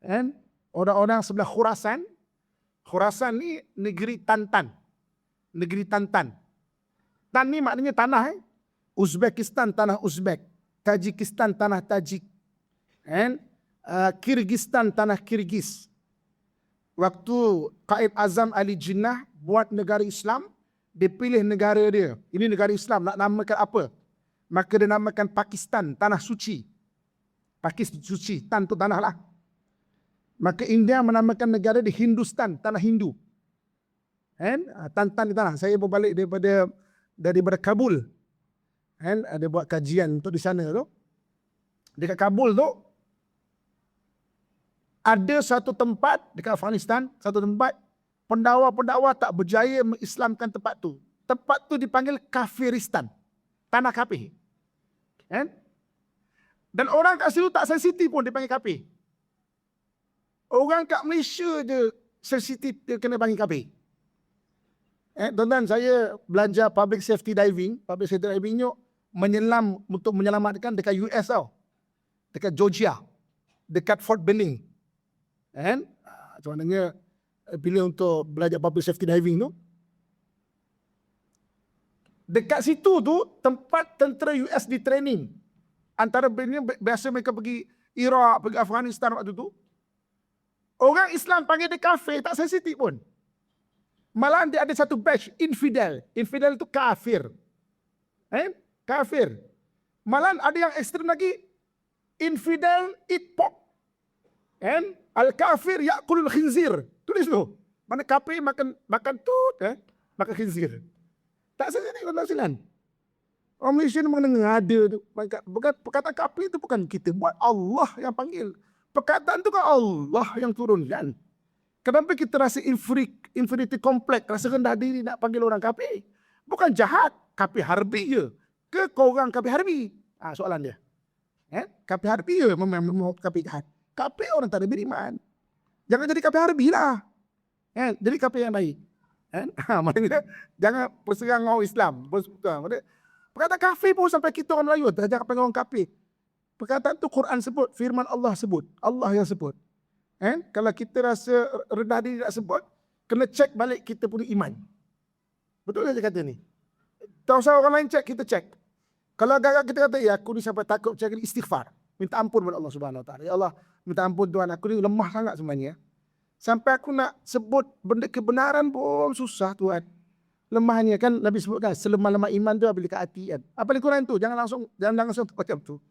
Kan? Orang-orang sebelah Khurasan. Khurasan ni negeri Tantan. Negeri Tantan. Tan ni maknanya tanah. Uzbekistan, tanah Uzbek. Tajikistan, tanah Tajik. And Kyrgyzstan, tanah Kyrgyz. Waktu Qaid Azam Ali Jinnah buat negara Islam, dia pilih negara dia. Ini negara Islam, nak namakan apa? Maka dia namakan Pakistan, tanah suci. Pakistan suci, tan tu tanah lah. Maka India menamakan negara di Hindustan, tanah Hindu. And Tantan di tanah. Saya berbalik daripada Kabul. And ada buat kajian untuk di sana tu. Dekat Kabul tu ada satu tempat dekat Afghanistan, satu tempat pendakwa-pendakwa tak berjaya mengislamkan tempat tu. Tempat tu dipanggil Kafiristan, tanah kafir. Kan? Dan orang kat situ tak sensitif pun dipanggil kafir. Orang kat Malaysia je sensitif dia kena panggil kafir. Tuan-tuan, saya belajar public safety diving. Public safety diving ni menyelam untuk menyelamatkan dekat US tau. Dekat Georgia. Dekat Fort Benning. Kan? Macam mana pilih untuk belajar public safety diving tu. Dekat situ tu tempat tentera US di training. Antara biasa mereka pergi Iraq, pergi Afghanistan waktu tu. Orang Islam panggil dia kafir, tak sensitif pun. Malahan dia ada satu batch, infidel. Infidel itu kafir. Kafir. Malahan ada yang ekstrem lagi, infidel eat pork. Al-kafir ya'kulul khinzir. Tulis tu. Mana kafir makan tut, makan khinzir. Tak sensitif tuan silan. Orang Malaysia ni mendengar ada tu. Perkataan kafir itu bukan kita buat, Allah yang panggil. Perkataan tu kan Allah yang turunkan. Kenapa kita rasa inferiority complex, rasa rendah diri nak panggil orang kafir? Bukan jahat, kafir harbi je. Ke kau orang kafir harbi? Soalan dia. Kafir harbi je memang kafir jahat. Kafir orang tak ada beriman. Jangan jadi kafir harbi lah. Jadi kafir yang baik. Maknanya jangan berserang orang Islam. Perkataan kafir pun sampai kita orang Melayu, jangan panggil orang kafir. Perkataan tu Quran sebut, firman Allah sebut. Allah yang sebut. Kalau kita rasa rendah diri nak sebut, kena cek balik kita punya iman. Betul saja kata ni. Tak usah orang lain cek, kita cek. Kalau agak kita kata, ya aku ni sampai takut cek istighfar. Minta ampun kepada Allah Subhanahu Wa Taala. Ya Allah, minta ampun Tuhan, aku ni lemah sangat sebenarnya. Sampai aku nak sebut benda kebenaran pun susah Tuhan. Lemahnya kan Nabi sebutkan, selemah-lemah iman tu apabila dekat hati kan. Apa Al-Quran tu? Jangan langsung macam tu.